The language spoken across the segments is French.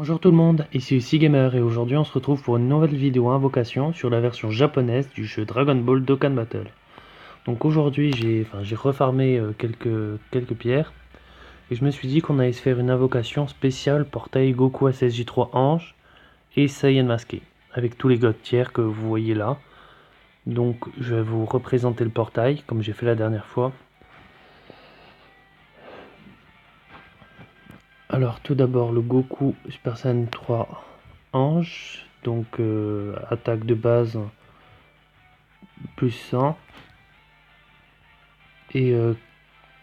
Bonjour tout le monde, ici Gamer et aujourd'hui on se retrouve pour une nouvelle vidéo invocation sur la version japonaise du jeu Dragon Ball Dokkan Battle. Donc aujourd'hui j'ai refarmé quelques pierres et je me suis dit qu'on allait se faire une invocation spéciale portail Goku SSJ3 Ange et Saiyan masqué avec tous les god tiers que vous voyez là. Donc je vais vous représenter le portail comme j'ai fait la dernière fois. Alors tout d'abord le Goku Super Saiyan 3 Ange, donc attaque de base plus 100 et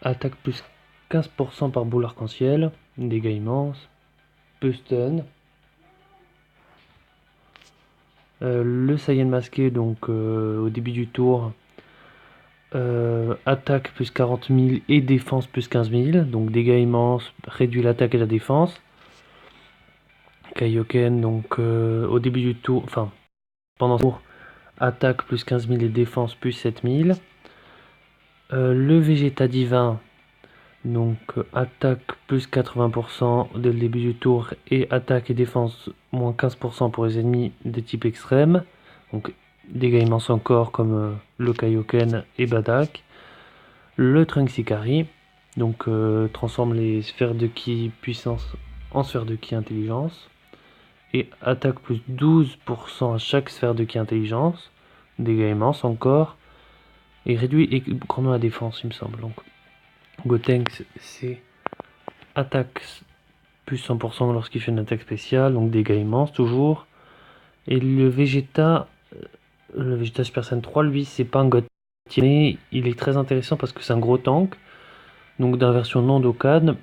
attaque plus 15% par boule arc-en-ciel, dégâts immenses, peu stun. Le Saiyan masqué, donc au début du tour, attaque plus 40 000 et défense plus 15 000, donc dégâts immenses, réduit l'attaque et la défense. Kaioken, donc au début du tour, enfin pendant ce tour, attaque plus 15 000 et défense plus 7 000. Le Vegeta divin, donc attaque plus 80% dès le début du tour et attaque et défense moins 15% pour les ennemis de type extrême. Donc dégâts immenses encore comme le Kaioken et Badak. Le Trunks Ikari, donc transforme les sphères de ki puissance en sphères de ki intelligence. Et attaque plus 12% à chaque sphère de ki intelligence. Dégâts immenses encore. Et réduit grandement la défense il me semble. Donc Gotenks c'est attaque plus 100% lorsqu'il fait une attaque spéciale, donc dégâts immenses toujours. Et le Vegeta Super Saiyan 3, lui, c'est pas un god tier, mais il est très intéressant parce que c'est un gros tank, donc d'inversion non Dokkan,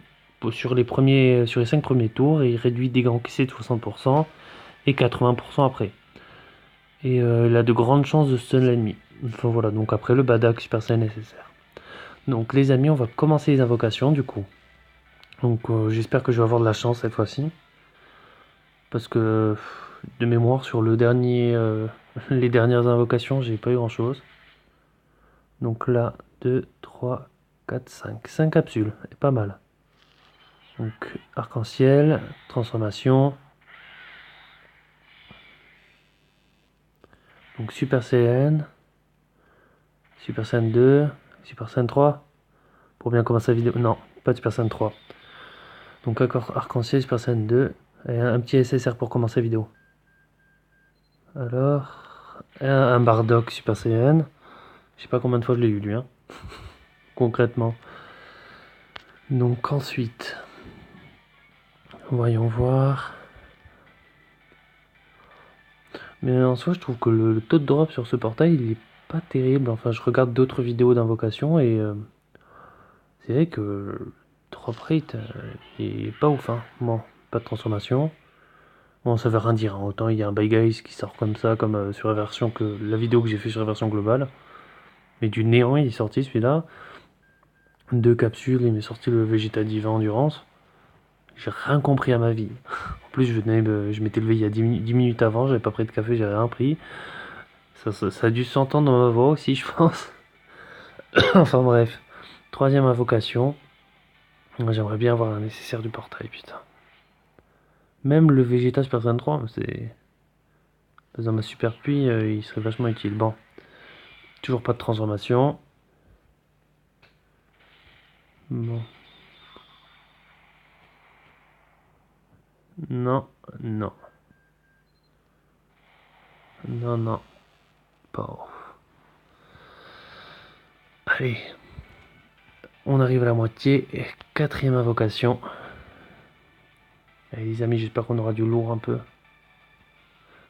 sur les 5 premiers tours, et il réduit dégâts encaissés de 60% et 80% après. Et il a de grandes chances de stun l'ennemi. Enfin voilà, donc après le Badak Super Saiyan nécessaire. Donc les amis, on va commencer les invocations du coup. Donc j'espère que je vais avoir de la chance cette fois-ci. Parce que de mémoire sur le dernier, les dernières invocations, j'ai pas eu grand chose. Donc là, 2, 3, 4, 5. 5 capsules, et pas mal. Donc arc-en-ciel, transformation. Donc Super Saiyan, Super Saiyan 2, Super Saiyan 3. Pour bien commencer la vidéo. Non, pas de Super Saiyan 3. Donc arc-en-ciel, Super Saiyan 2. Et un petit SSR pour commencer la vidéo. Alors, un Bardock Super Saiyan. Je sais pas combien de fois je l'ai eu lui, hein, concrètement. Donc ensuite, voyons voir. Mais en soi, je trouve que le taux de drop sur ce portail, il est pas terrible. Enfin, je regarde d'autres vidéos d'invocation et c'est vrai que le drop rate il est pas ouf. Hein. Bon, pas de transformation. Bon, ça veut rien dire. Hein. Autant il y a un Bye Guys qui sort comme ça, comme sur la version que la vidéo que j'ai fait sur la version globale. Mais du néant, il est sorti celui-là. 2 capsules, il m'est sorti le Vegeta Divin Endurance. J'ai rien compris à ma vie. En plus, je m'étais levé il y a 10 minutes avant, j'avais pas pris de café, j'avais rien pris. Ça a dû s'entendre dans ma voix aussi, je pense. Enfin bref. Troisième invocation. J'aimerais bien avoir un nécessaire du portail, putain. Même le Vegeta Super Saiyan 3, c'est. Dans ma super pluie, il serait vachement utile. Bon. Toujours pas de transformation. Bon. Non, non. Non, non. Pas. Allez. On arrive à la moitié. Quatrième invocation. Allez, les amis, j'espère qu'on aura du lourd un peu.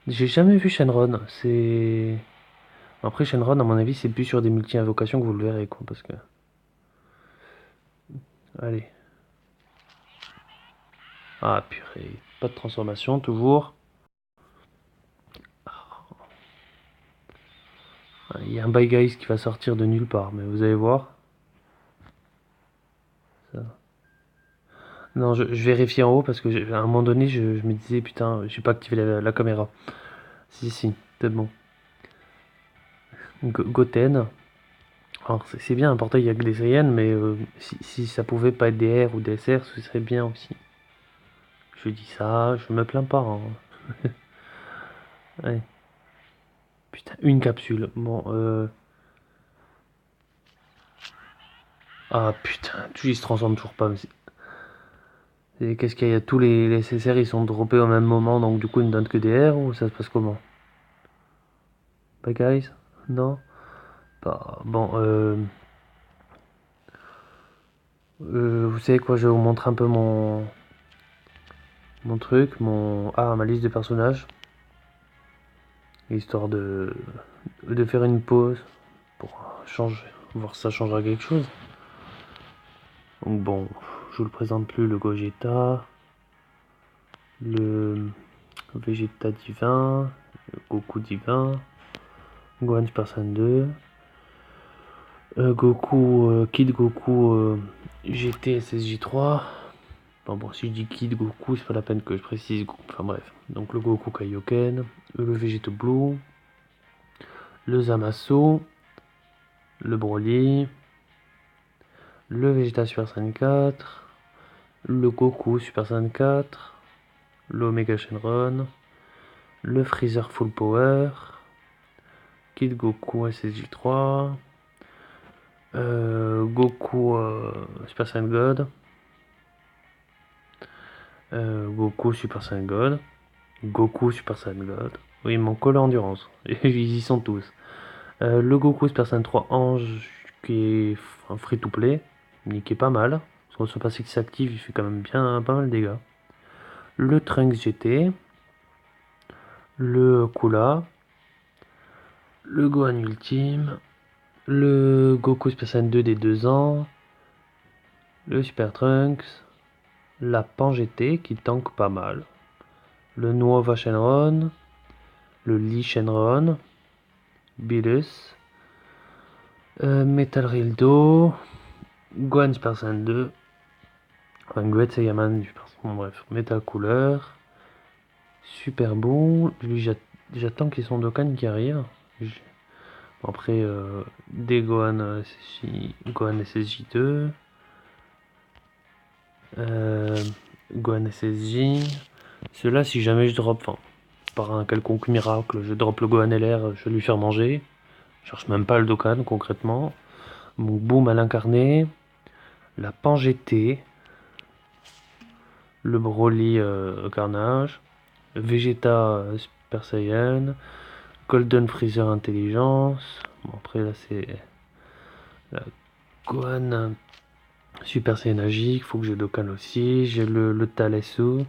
J'ai jamais vu Shenron. C'est. Après, Shenron, à mon avis, c'est plus sur des multi-invocations que vous le verrez, quoi. Parce que. Allez. Ah, purée. Pas de transformation, toujours. Il y a un Bye Guys qui va sortir de nulle part, mais vous allez voir. Ça. Non, je vérifie en haut parce que à un moment donné, je me disais, putain, j'ai pas activé la caméra. Si, si, c'est bon. Goten. Alors, c'est bien, un portail, il y a que des Saiyans, mais si ça pouvait pas être des R ou des SR, ce serait bien aussi. Je dis ça, je me plains pas, hein. Ouais. Putain, une capsule. Bon, ah putain, il se transforme toujours pas. Qu'est-ce qu'il y a? Tous les CSR ils sont droppés au même moment, donc du coup ils ne donnent que des R ou ça se passe comment? Bye guys? Non? Bah, bon, vous savez quoi, je vais vous montrer un peu mon truc, ma liste de personnages, histoire de faire une pause pour changer, voir si ça changera quelque chose. Donc bon, je vous le présente plus, le Gogeta, le Vegeta divin, le Goku divin, Gohan Super Saiyan 2, Goku, Kid Goku GT SSJ3. Bon, si je dis Kid Goku, c'est pas la peine que je précise. Enfin bref. Donc le Goku Kaioken, le Vegeta Blue, le Zamasu, le Broly, le Vegeta Super Saiyan 4, le Goku Super Saiyan 4, le Omega Shenron, le Freezer Full Power, Kid Goku SSJ3, Goku Super Saiyan God, Goku Super Saiyan God, Goku Super Saiyan God. Oui, il manque que l'endurance. Ils y sont tous. Le Goku Super Saiyan 3 Ange, qui est un free-to-play, mais qui est pas mal. Parce qu'on se passe qu'il s'active, il fait quand même bien pas mal de dégâts. Le Trunks GT, le Kula, le Gohan Ultime, le Goku Super Saiyan 2 des 2 ans, le Super Trunks, la Pan GT qui tank pas mal, le Nova Shenron, le Lee Shenron, Bilus, Metal Rildo, Gohan Super Saiyan 2, enfin Gohan Saiyaman du bon, bref, Metal Couleur, super bon, lui j'attends qu'ils sont Dokkan qui arrive. Bon, après des Gohan Gohan SSJ2, Gohan SSJ. Ceux-là, si jamais je drop, enfin, par un quelconque miracle, je drop le Gohan LR, je vais lui faire manger. Je cherche même pas le Dokkan concrètement. Mon Boom à l'incarné, la Pan GT, le Broly Carnage, Vegeta Super Saiyan, Golden Freezer Intelligence. Bon, après là c'est la Gohan Super Saiyan Agi, il faut que j'ai Dokkan aussi. J'ai le Talesu.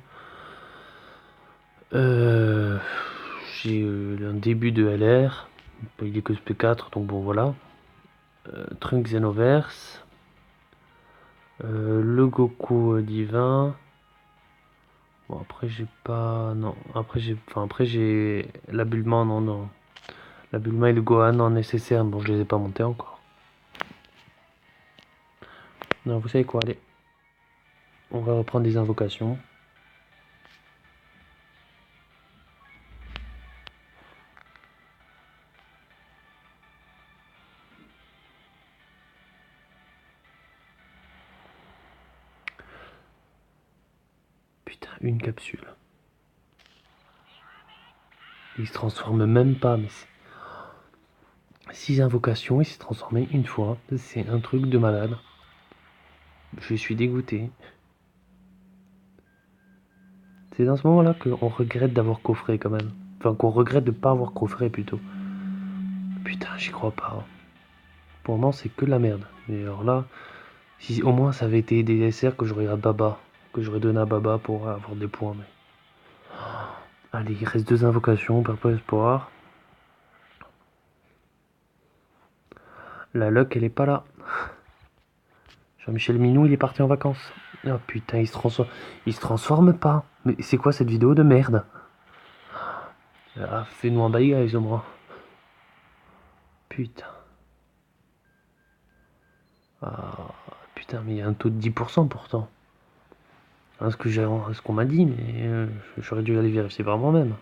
J'ai un début de LR. Il est que SP4, donc bon voilà. Trunks Xenoverse. Le Goku divin. Bon après j'ai pas. Non. Après j'ai la Bulma, non. La Bulma et le Gohan en nécessaire. Bon je les ai pas montés encore. Non vous savez quoi, allez. On va reprendre des invocations. Putain, une capsule. Il se transforme même pas, mais 6 invocations, il s'est transformé une fois. C'est un truc de malade. Je suis dégoûté. C'est dans ce moment-là qu'on regrette d'avoir coffré quand même. Enfin, qu'on regrette de pas avoir coffré plutôt. Putain, j'y crois pas. Pour moi, c'est que de la merde. Et alors là, si au moins ça avait été des SR que j'aurais à Baba, que j'aurais donné à Baba pour avoir des points. Mais... Allez, il reste 2 invocations, perd pas espoir. La luck, elle est pas là. Jean-Michel Minou, il est parti en vacances. Oh putain, il se transforme pas. Mais c'est quoi cette vidéo de merde? Ah, fais-nous un bail, guys, au moins. Putain. Ah, putain, mais il y a un taux de 10% pourtant. Hein, ce qu'on m'a dit, mais j'aurais dû aller vérifier par moi-même.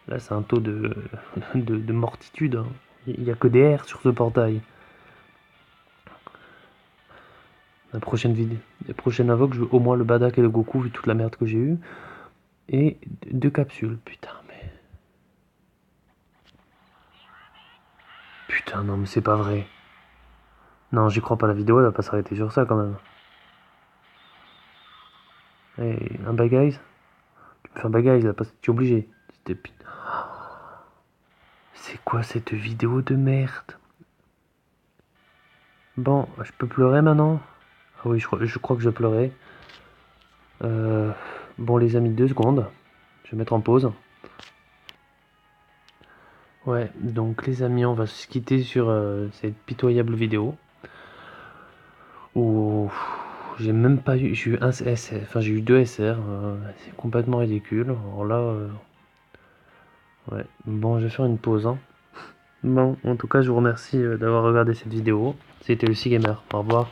Là, c'est un taux de mortitude. Hein. Il n'y a que des R sur ce portail. La prochaine vidéo, les prochaines invoques, je veux au moins le Badak et le Goku, vu toute la merde que j'ai eue. Et 2 capsules, putain, mais... Putain, non, mais c'est pas vrai. Non, j'y crois pas, la vidéo, elle va pas s'arrêter sur ça, quand même. Et un bagaille. Tu me fais un bagaille, là, parce que tu es obligé. C'est quoi cette vidéo de merde? Bon, je peux pleurer maintenant? Ah oui, je crois que je pleurais. Bon, les amis, 2 secondes. Je vais mettre en pause. Ouais, donc les amis, on va se quitter sur cette pitoyable vidéo. Où j'ai même pas eu... J'ai eu un SR, enfin j'ai eu 2 SR. C'est complètement ridicule. Alors là... ouais, bon, je vais faire une pause, hein. Bon, en tout cas, je vous remercie d'avoir regardé cette vidéo. C'était le Gamer. Au revoir.